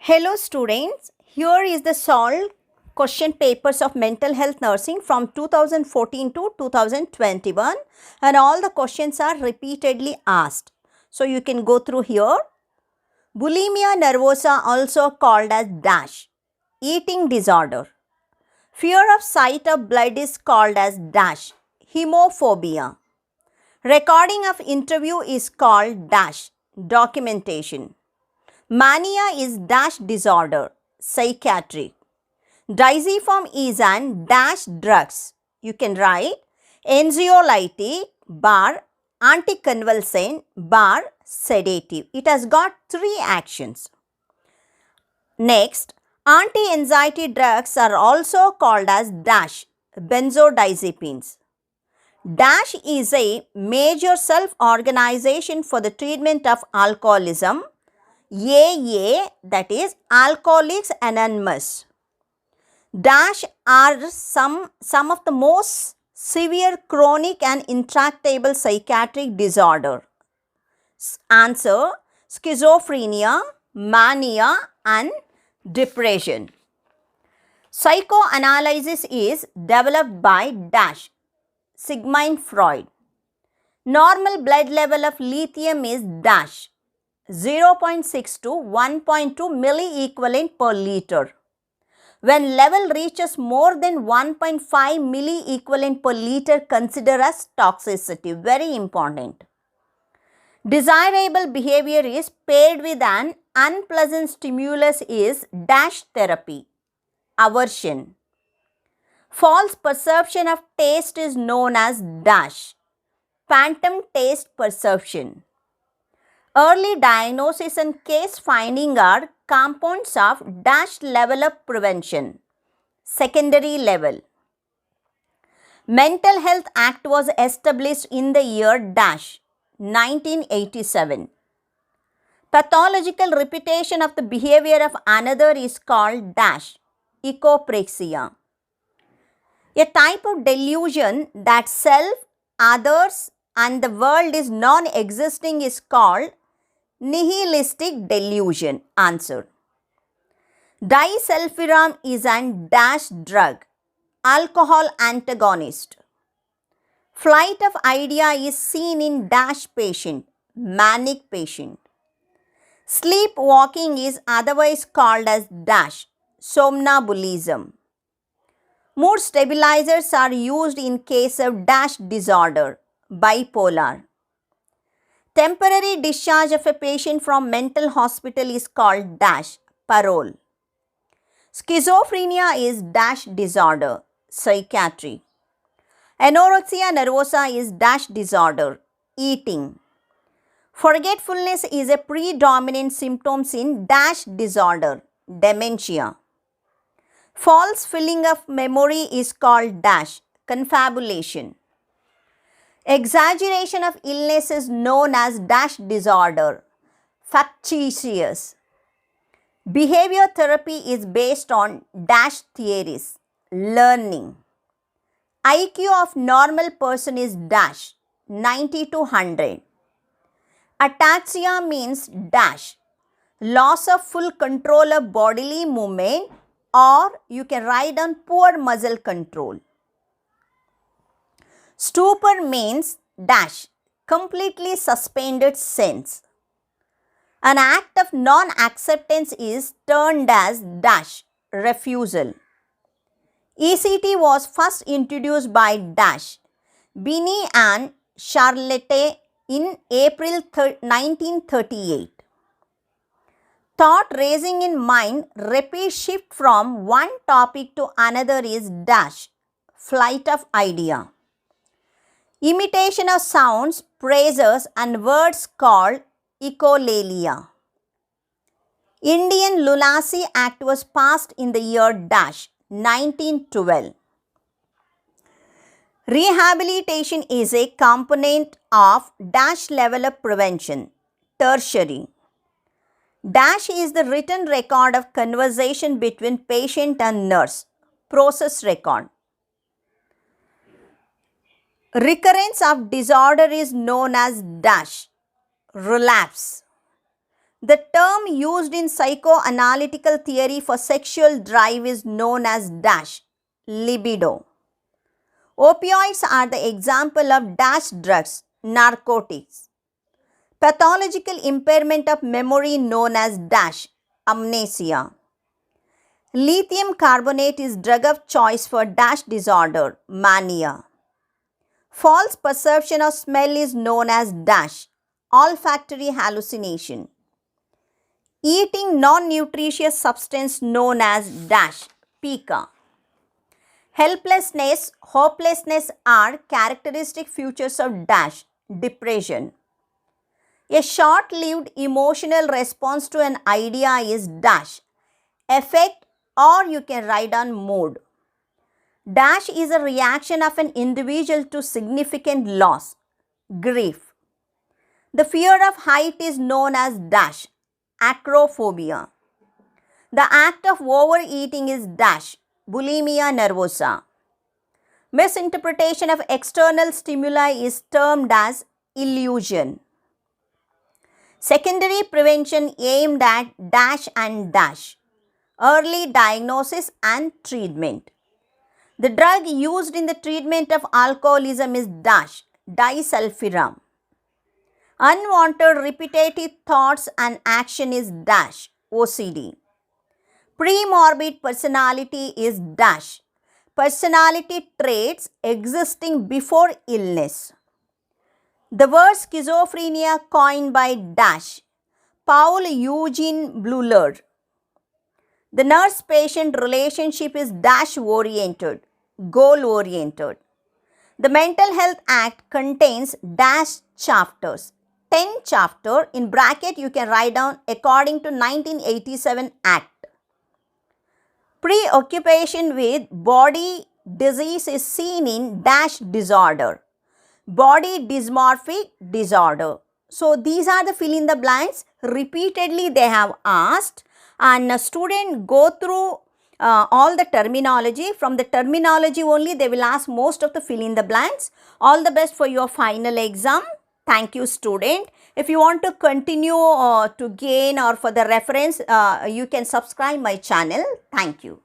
Hello students, here is the solved question papers of mental health nursing from 2014 to 2021 and all the questions are repeatedly asked. So you can go through here. Bulimia nervosa, also called as dash, eating disorder. Fear of sight of blood is called as dash, hemophobia. Recording of interview is called dash, documentation. Mania is dash disorder, psychiatric. Disulfiram is an dash drugs. You can write anxiolytic bar anticonvulsant bar sedative. It has got three actions. Next, anti-anxiety drugs are also called as dash benzodiazepines. DASH is a major self-organization for the treatment of alcoholism. AA, that is Alcoholics Anonymous. DASH are some of the most severe chronic and intractable psychiatric disorder. Answer: schizophrenia, mania and depression. Psychoanalysis is developed by DASH, Sigmund Freud. Normal blood level of lithium is DASH, 0.6 to 1.2 milliequivalent per liter. When level reaches more than 1.5 milliequivalent per liter, consider as toxicity. Very important. Desirable behavior is paired with an unpleasant stimulus is dash therapy, aversion. False perception of taste is known as dash, phantom taste perception. Early diagnosis and case finding are compounds of dash level of prevention, secondary level. Mental Health Act was established in the year dash 1987. Pathological repetition of the behavior of another is called dash ECOPRAXIA. A type of delusion that self, others and the world is non-existing is called NIHILISTIC delusion. Answer: DISULFIRAM is an dash drug, alcohol antagonist. Flight of idea is seen in dash patient, manic patient. Sleepwalking is otherwise called as dash, somnambulism. Mood stabilizers are used in case of dash disorder, bipolar. Temporary discharge of a patient from mental hospital is called dash, parole. Schizophrenia is dash disorder, psychiatry. Anorexia nervosa is dash disorder, eating. Forgetfulness is a predominant symptom in dash disorder, dementia. False filling of memory is called dash, confabulation. Exaggeration of illness is known as dash disorder, factitious. Behavior therapy is based on dash theories, learning. IQ of normal person is dash, 90 to 100. Ataxia means dash, loss of full control of bodily movement, or you can write on poor muscle control. Stupor means dash, completely suspended sense. An act of non-acceptance is termed as dash, refusal. ECT was first introduced by dash, Binney and Charlotte in April 1938. Thought raising in mind, rapid shift from one topic to another is dash, flight of idea. Imitation of sounds, phrases and words called ECHOLALIA. Indian Lunacy Act was passed in the year dash 1912. Rehabilitation is a component of dash level of prevention, tertiary. Dash is the written record of conversation between patient and nurse, process record. Recurrence of disorder is known as dash, relapse. The term used in psychoanalytical theory for sexual drive is known as dash, libido. Opioids are the example of dash drugs, narcotics. Pathological impairment of memory known as dash, amnesia. Lithium carbonate is drug of choice for dash disorder, mania. False perception of smell is known as dash, olfactory hallucination. Eating non-nutritious substance known as dash, pica. Helplessness, hopelessness are characteristic features of dash, depression. A short-lived emotional response to an idea is dash, affect, or you can write down mood. Dash is a reaction of an individual to significant loss, grief. The fear of height is known as dash, acrophobia. The act of overeating is dash, bulimia nervosa. Misinterpretation of external stimuli is termed as illusion. Secondary prevention aimed at dash and dash, early diagnosis and treatment. The drug used in the treatment of alcoholism is dash, DISULFIRAM. Unwanted repetitive thoughts and action is dash, OCD. Premorbid personality is dash, personality traits existing before illness. The word schizophrenia coined by dash, Paul Eugene BLEULER. The nurse-patient relationship is dash-oriented, goal-oriented. The Mental Health Act contains dash chapters. 10 chapter, in bracket you can write down according to 1987 Act. Preoccupation with body disease is seen in dash disorder, body dysmorphic disorder. So these are the fill in the blanks. Repeatedly they have asked, and a student go through all the terminology. From the terminology only they will ask most of the fill in the blanks. All the best for your final exam. Thank you, student. If you want to continue to gain or for the reference, you can subscribe my channel. Thank you.